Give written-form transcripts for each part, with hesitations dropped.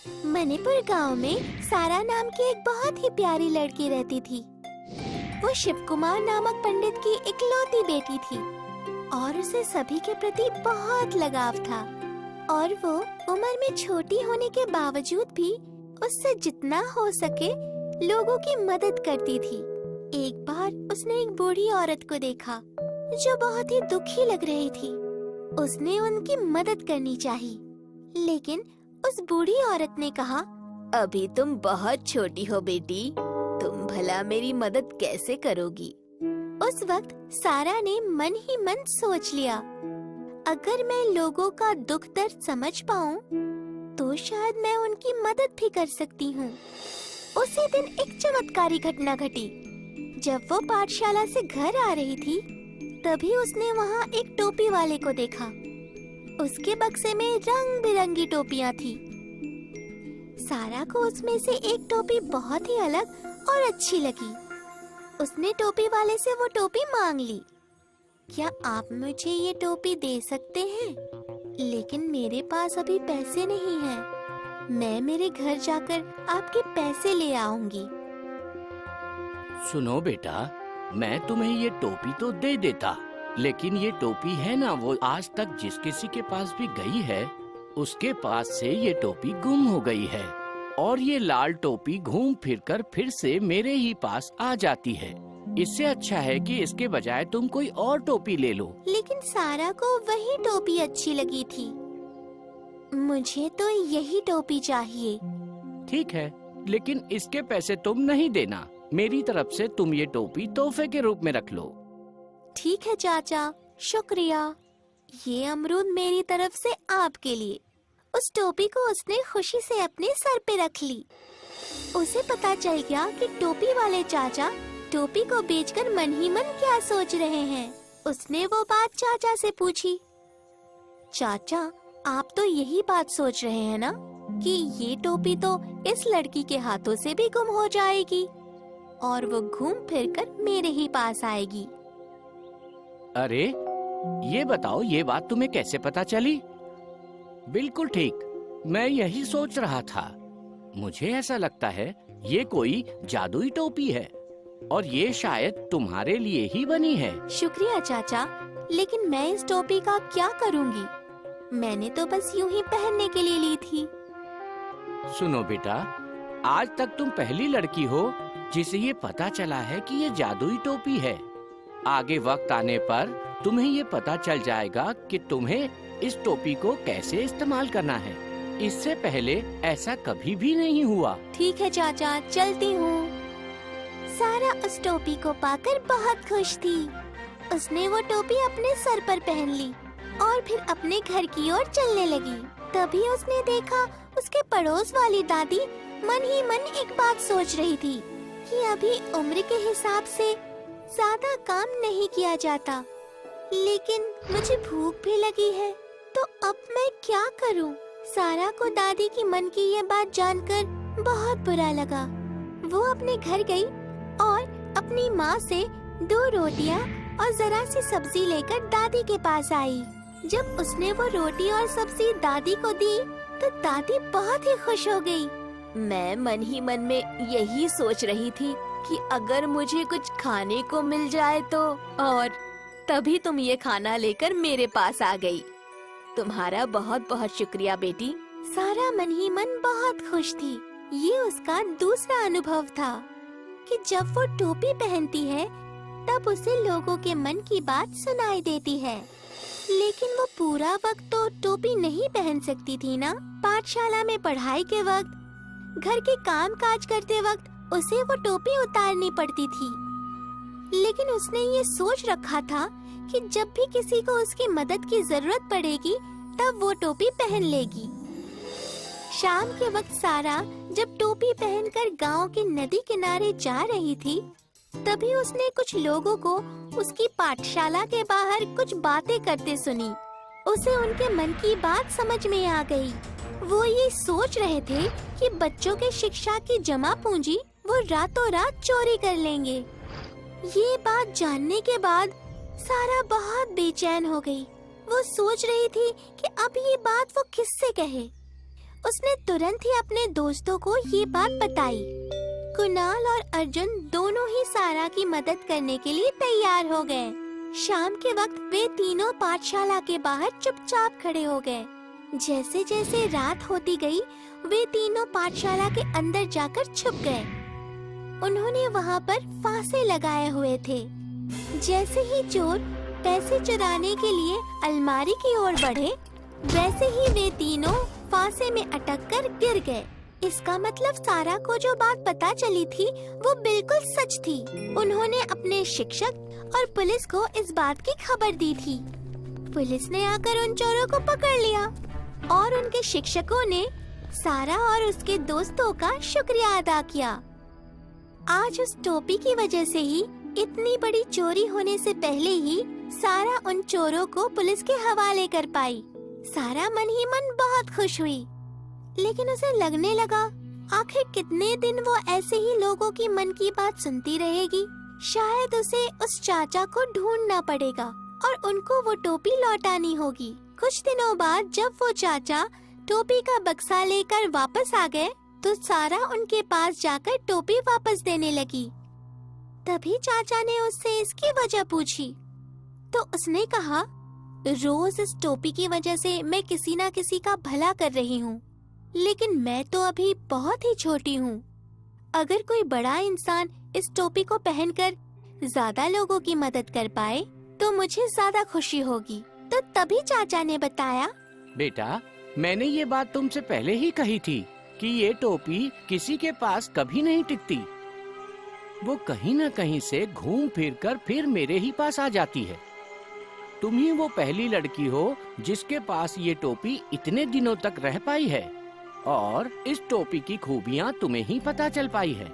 मणिपुर गांव में सारा नाम की एक बहुत ही प्यारी लड़की रहती थी। वो शिव कुमार नामक पंडित की इकलौती बेटी थी और उसे सभी के प्रति बहुत लगाव था। और वो उम्र में छोटी होने के बावजूद भी उससे जितना हो सके लोगों की मदद करती थी। एक बार उसने एक बूढ़ी औरत को देखा जो बहुत ही दुखी लग रही थी। उसने उनकी मदद करनी चाहिए, लेकिन उस बूढ़ी औरत ने कहा, अभी तुम बहुत छोटी हो बेटी, तुम भला मेरी मदद कैसे करोगी? उस वक्त सारा ने मन ही मन सोच लिया, अगर मैं लोगों का दुख दर्द समझ पाऊं, तो शायद मैं उनकी मदद भी कर सकती हूँ। उसी दिन एक चमत्कारी घटना घटी। जब वो पाठशाला से घर आ रही थी, तभी उसने वहाँ एक टोपी वाले को देखा। उसके बक्से में रंग बिरंगी टोपियाँ थी। सारा को उसमें से एक टोपी बहुत ही अलग और अच्छी लगी। उसने टोपी वाले से वो टोपी मांग ली। क्या आप मुझे ये टोपी दे सकते हैं? लेकिन मेरे पास अभी पैसे नहीं हैं। मैं मेरे घर जाकर आपके पैसे ले आऊंगी। सुनो बेटा, मैं तुम्हें ये टोपी तो दे देता, लेकिन ये टोपी है ना, वो आज तक जिस किसी के पास भी गई है, उसके पास से ये टोपी गुम हो गई है। और ये लाल टोपी घूम फिरकर फिर से मेरे ही पास आ जाती है। इससे अच्छा है कि इसके बजाय तुम कोई और टोपी ले लो। लेकिन सारा को वही टोपी अच्छी लगी थी। मुझे तो यही टोपी चाहिए। ठीक है, लेकिन इसके पैसे तुम नहीं देना। मेरी तरफ से तुम ये टोपी तोहफे के रूप में रख लो। ठीक है चाचा, शुक्रिया। ये अमरूद मेरी तरफ से आपके लिए। उस टोपी को उसने खुशी से अपने सर पे रख ली। उसे पता चल गया कि टोपी वाले चाचा टोपी को बेचकर मन ही मन क्या सोच रहे हैं। उसने वो बात चाचा से पूछी। चाचा, आप तो यही बात सोच रहे हैं ना कि ये टोपी तो इस लड़की के हाथों से भी गुम हो जाएगी और वो घूम फिरकर मेरे ही पास आएगी। अरे ये बताओ, ये बात तुम्हें कैसे पता चली? बिल्कुल ठीक, मैं यही सोच रहा था। मुझे ऐसा लगता है ये कोई जादुई टोपी है और ये शायद तुम्हारे लिए ही बनी है। शुक्रिया चाचा, लेकिन मैं इस टोपी का क्या करूंगी? मैंने तो बस यूं ही पहनने के लिए ली थी। सुनो बेटा, आज तक तुम पहली लड़की हो जिसे ये पता चला है कि ये जादुई टोपी है। आगे वक्त आने पर तुम्हें ये पता चल जाएगा कि तुम्हें इस टोपी को कैसे इस्तेमाल करना है। इससे पहले ऐसा कभी भी नहीं हुआ। ठीक है चाचा, चलती हूँ। सारा उस टोपी को पाकर बहुत खुश थी। उसने वो टोपी अपने सर पर पहन ली और फिर अपने घर की ओर चलने लगी। तभी उसने देखा उसके पड़ोस वाली दादी मन ही मन एक बात सोच रही थी कि अभी उम्र के हिसाब से ज्यादा काम नहीं किया जाता, लेकिन मुझे भूख भी लगी है, तो अब मैं क्या करूं? सारा को दादी की मन की ये बात जानकर बहुत बुरा लगा। वो अपने घर गई और अपनी माँ से 2 रोटियां और जरा सी सब्जी लेकर दादी के पास आई। जब उसने वो रोटी और सब्जी दादी को दी, तो दादी बहुत ही खुश हो गई। मैं मन ही मन में यही सोच रही थी कि अगर मुझे कुछ खाने को मिल जाए तो। और तभी तुम ये खाना लेकर मेरे पास आ गई। तुम्हारा बहुत बहुत शुक्रिया बेटी। सारा मन ही मन बहुत खुश थी। ये उसका दूसरा अनुभव था कि जब वो टोपी पहनती है, तब उसे लोगों के मन की बात सुनाई देती है। लेकिन वो पूरा वक्त तो टोपी नहीं पहन सकती थी ना। पाठशाला में पढ़ाई के वक्त, घर के काम काज करते वक्त उसे वो टोपी उतारनी पड़ती थी। लेकिन उसने ये सोच रखा था कि जब भी किसी को उसकी मदद की जरूरत पड़ेगी, तब वो टोपी पहन लेगी। शाम के वक्त सारा जब टोपी पहनकर गांव के नदी किनारे जा रही थी, तभी उसने कुछ लोगों को उसकी पाठशाला के बाहर कुछ बातें करते सुनी। उसे उनके मन की बात समझ में आ गई। वो ये सोच रहे थे कि बच्चों के शिक्षा की जमा पूंजी वो रातों रात चोरी कर लेंगे। ये बात जानने के बाद सारा बहुत बेचैन हो गई। वो सोच रही थी कि अब ये बात वो किससे कहे। उसने तुरंत ही अपने दोस्तों को ये बात बताई। कुणाल और अर्जुन दोनों ही सारा की मदद करने के लिए तैयार हो गए। शाम के वक्त वे तीनों पाठशाला के बाहर चुपचाप खड़े हो गए। जैसे जैसे रात होती गई, वे तीनों पाठशाला के अंदर जाकर छुप गए। उन्होंने वहाँ पर फांसे लगाए हुए थे। जैसे ही चोर पैसे चुराने के लिए अलमारी की ओर बढ़े, वैसे ही वे तीनों फांसे में अटक कर गिर गए। इसका मतलब सारा को जो बात पता चली थी वो बिल्कुल सच थी। उन्होंने अपने शिक्षक और पुलिस को इस बात की खबर दी थी। पुलिस ने आकर उन चोरों को पकड़ लिया और उनके शिक्षकों ने सारा और उसके दोस्तों का शुक्रिया अदा किया। आज उस टोपी की वजह से ही इतनी बड़ी चोरी होने से पहले ही सारा उन चोरों को पुलिस के हवाले कर पाई। सारा मन ही मन बहुत खुश हुई, लेकिन उसे लगने लगा आखिर कितने दिन वो ऐसे ही लोगों की मन की बात सुनती रहेगी। शायद उसे उस चाचा को ढूंढना पड़ेगा और उनको वो टोपी लौटानी होगी। कुछ दिनों बाद जब वो चाचा टोपी का बक्सा लेकर वापस आ गए, तो सारा उनके पास जाकर टोपी वापस देने लगी। तभी चाचा ने उससे इसकी वजह पूछी, तो उसने कहा, रोज इस टोपी की वजह से मैं किसी ना किसी का भला कर रही हूँ, लेकिन मैं तो अभी बहुत ही छोटी हूँ। अगर कोई बड़ा इंसान इस टोपी को पहनकर ज्यादा लोगों की मदद कर पाए तो मुझे ज्यादा खुशी होगी। तो तभी चाचा ने बताया, बेटा, मैंने ये बात तुमसे पहले ही कही थी कि ये टोपी किसी के पास कभी नहीं टिकती। वो कहीं न कहीं से घूम फिर कर फिर मेरे ही पास आ जाती है। तुम ही वो पहली लड़की हो जिसके पास ये टोपी इतने दिनों तक रह पाई है, और इस टोपी की खूबियाँ तुम्हें ही पता चल पाई है।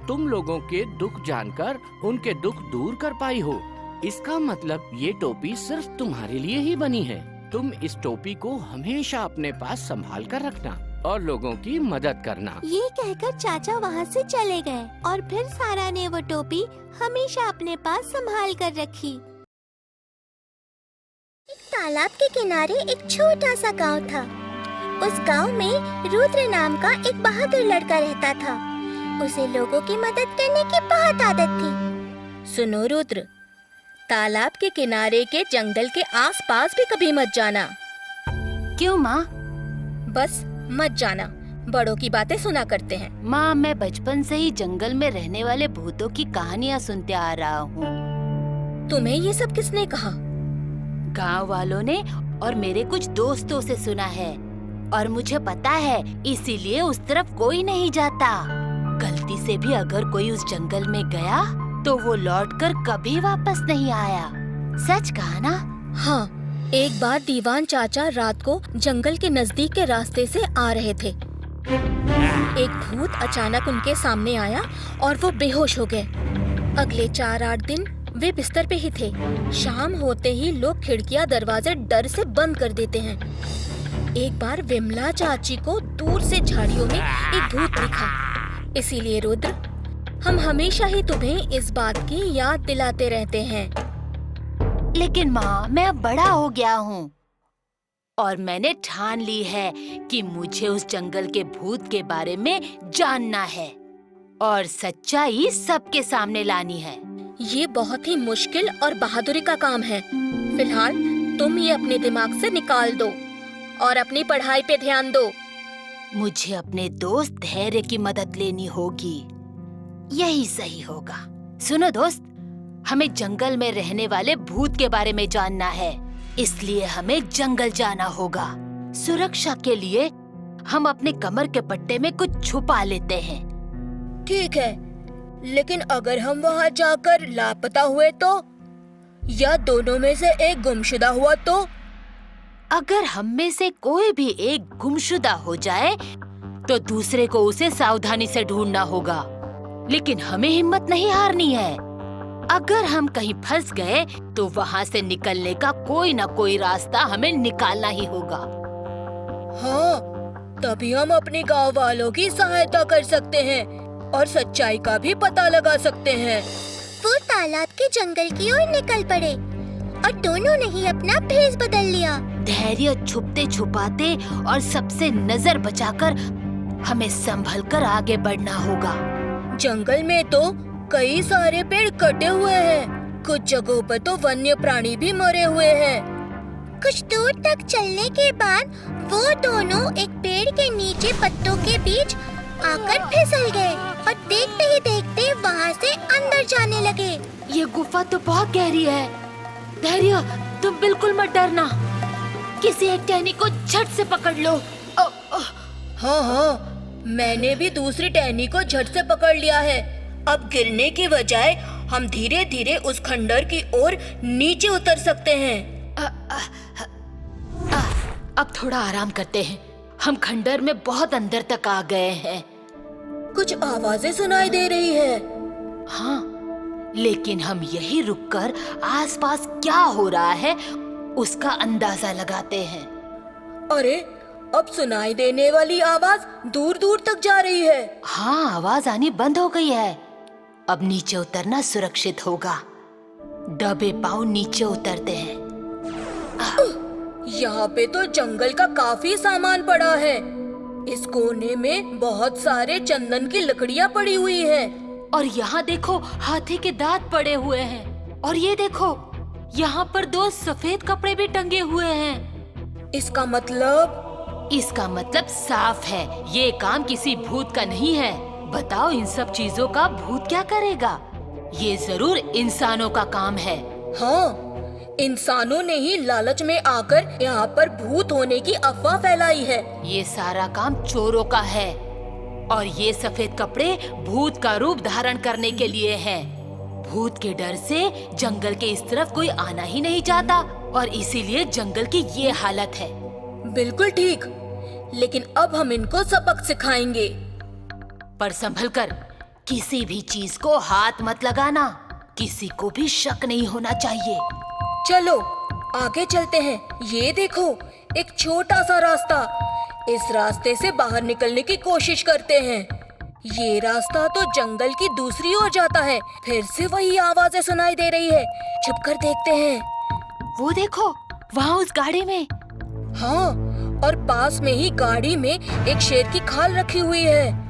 तुम लोगों के दुख जानकर उनके दुख दूर कर पाई हो। इसका मतलब ये टोपी सिर्फ तुम्हारे लिए ही बनी है। तुम इस टोपी को हमेशा अपने पास संभाल कर रखना और लोगों की मदद करना। ये कहकर चाचा वहाँ से चले गए और फिर सारा ने वो टोपी हमेशा अपने पास संभाल कर रखी। एक तालाब के किनारे एक छोटा सा गांव था। उस गांव में रुद्र नाम का एक बहादुर लड़का रहता था। उसे लोगों की मदद करने की बहुत आदत थी। सुनो रुद्र, तालाब के किनारे के जंगल के आसपास भी कभी मत जाना। क्यों माँ? बस मत जाना, बड़ों की बातें सुना करते हैं। माँ, मैं बचपन से ही जंगल में रहने वाले भूतों की कहानियाँ सुनते आ रहा हूँ। तुम्हें ये सब किसने कहा? गांव वालों ने और मेरे कुछ दोस्तों से सुना है, और मुझे पता है इसीलिए उस तरफ कोई नहीं जाता। गलती से भी अगर कोई उस जंगल में गया तो वो लौटकर कभी वापस नहीं आया। सच कहा ना? हाँ, एक बार दीवान चाचा रात को जंगल के नजदीक के रास्ते से आ रहे थे। एक भूत अचानक उनके सामने आया और वो बेहोश हो गए। अगले 4-8 दिन वे बिस्तर पे ही थे। शाम होते ही लोग खिड़कियां दरवाजे डर से बंद कर देते हैं। एक बार विमला चाची को दूर से झाड़ियों में एक भूत दिखा। इसीलिए रुद्र, हम हमेशा ही तुम्हें इस बात की याद दिलाते रहते हैं। लेकिन माँ, मैं अब बड़ा हो गया हूँ और मैंने ठान ली है कि मुझे उस जंगल के भूत के बारे में जानना है और सच्चाई सबके सामने लानी है। ये बहुत ही मुश्किल और बहादुरी का काम है। फिलहाल तुम ये अपने दिमाग से निकाल दो और अपनी पढ़ाई पे ध्यान दो। मुझे अपने दोस्त धैर्य की मदद लेनी होगी, यही सही होगा। सुनो दोस्त, हमें जंगल में रहने वाले भूत के बारे में जानना है, इसलिए हमें जंगल जाना होगा। सुरक्षा के लिए हम अपने कमर के पट्टे में कुछ छुपा लेते हैं। ठीक है, लेकिन अगर हम वहाँ जाकर लापता हुए तो, या दोनों में से एक गुमशुदा हुआ तो? अगर हम में से कोई भी एक गुमशुदा हो जाए तो दूसरे को उसे सावधानी से ढूंढना होगा, लेकिन हमें हिम्मत नहीं हारनी है। अगर हम कहीं फंस गए तो वहाँ से निकलने का कोई न कोई रास्ता हमें निकालना ही होगा। हाँ, तभी हम अपने गांव वालों की सहायता कर सकते हैं और सच्चाई का भी पता लगा सकते हैं। वो तालाब के जंगल की ओर निकल पड़े और दोनों ने ही अपना भेष बदल लिया। धैर्य छुपते छुपाते और सबसे नजर बचाकर हमें संभल कर आगे बढ़ना होगा। जंगल में तो कई सारे पेड़ कटे हुए हैं। कुछ जगहों पर तो वन्य प्राणी भी मरे हुए हैं। कुछ दूर तक चलने के बाद वो दोनों एक पेड़ के नीचे पत्तों के बीच आकर फिसल गए और देखते ही देखते वहाँ से अंदर जाने लगे। ये गुफा तो बहुत गहरी है। धैर्य, तुम बिल्कुल मत डरना। किसी एक टहनी को झट से पकड़ लो। हाँ, मैंने भी दूसरी टहनी को झट से पकड़ लिया है। अब गिरने की बजाय हम धीरे धीरे उस खंडर की ओर नीचे उतर सकते हैं। अब थोड़ा आराम करते हैं। हम खंडर में बहुत अंदर तक आ गए हैं। कुछ आवाजें सुनाई दे रही है। हाँ, लेकिन हम यही रुककर आसपास क्या हो रहा है उसका अंदाजा लगाते हैं। अरे, अब सुनाई देने वाली आवाज दूर दूर तक जा रही है। हाँ, आवाज आनी बंद हो गई है। अब नीचे उतरना सुरक्षित होगा। दबे पांव नीचे उतरते हैं। यहाँ पे तो जंगल का काफी सामान पड़ा है। इस कोने में बहुत सारे चंदन की लकड़ियाँ पड़ी हुई हैं। और यहाँ देखो, हाथी के दांत पड़े हुए हैं। और ये देखो, यहाँ पर 2 सफेद कपड़े भी टंगे हुए हैं। इसका मतलब साफ है, ये काम किसी भूत का नहीं है। बताओ, इन सब चीजों का भूत क्या करेगा? ये जरूर इंसानों का काम है। हाँ, इंसानों ने ही लालच में आकर यहाँ पर भूत होने की अफवाह फैलाई है। ये सारा काम चोरों का है और ये सफेद कपड़े भूत का रूप धारण करने के लिए हैं। भूत के डर से जंगल के इस तरफ कोई आना ही नहीं चाहता और इसीलिए जंगल की ये हालत है। बिल्कुल ठीक, लेकिन अब हम इनको सबक सिखाएंगे। पर संभल कर, किसी भी चीज को हाथ मत लगाना। किसी को भी शक नहीं होना चाहिए। चलो आगे चलते हैं। ये देखो, एक छोटा सा रास्ता। इस रास्ते से बाहर निकलने की कोशिश करते हैं। ये रास्ता तो जंगल की दूसरी ओर जाता है। फिर से वही आवाजें सुनाई दे रही है। छुपकर देखते हैं। वो देखो, वहाँ उस गाड़ी में। हाँ, और पास में ही गाड़ी में एक शेर की खाल रखी हुई है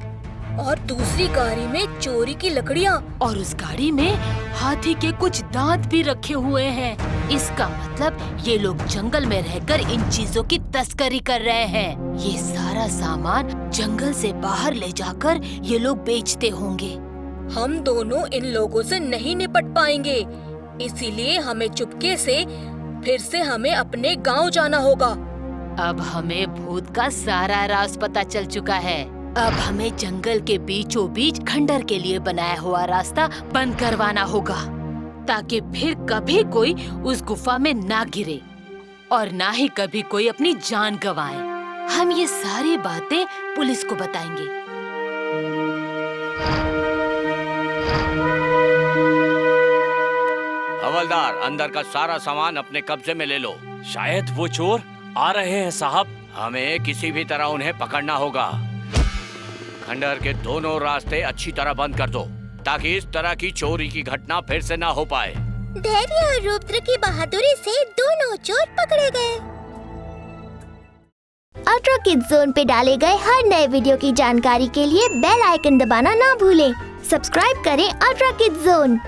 और दूसरी गाड़ी में चोरी की लकड़ियाँ। और उस गाड़ी में हाथी के कुछ दांत भी रखे हुए हैं। इसका मतलब ये लोग जंगल में रहकर इन चीजों की तस्करी कर रहे हैं। ये सारा सामान जंगल से बाहर ले जाकर ये लोग बेचते होंगे। हम दोनों इन लोगों से नहीं निपट पाएंगे, इसीलिए हमें चुपके से फिर से हमें अपने गांव जाना होगा। अब हमें भूत का सारा राज पता चल चुका है। अब हमें जंगल के बीचों बीच खंडर के लिए बनाया हुआ रास्ता बंद करवाना होगा, ताकि फिर कभी कोई उस गुफा में ना गिरे और ना ही कभी कोई अपनी जान गंवाए। हम ये सारी बातें पुलिस को बताएंगे। हवलदार, अंदर का सारा सामान अपने कब्जे में ले लो। शायद वो चोर आ रहे हैं साहब। हमें किसी भी तरह उन्हें पकड़ना होगा। खंडर के दोनों रास्ते अच्छी तरह बंद कर दो, ताकि इस तरह की चोरी की घटना फिर से ना हो पाए। धैर्य और रुद्र की बहादुरी से दोनों चोर पकड़े गए। अल्ट्रा किड्स जोन पे डाले गए हर नए वीडियो की जानकारी के लिए बेल आइकन दबाना ना भूलें। सब्सक्राइब करें अल्ट्रा किड्स जोन।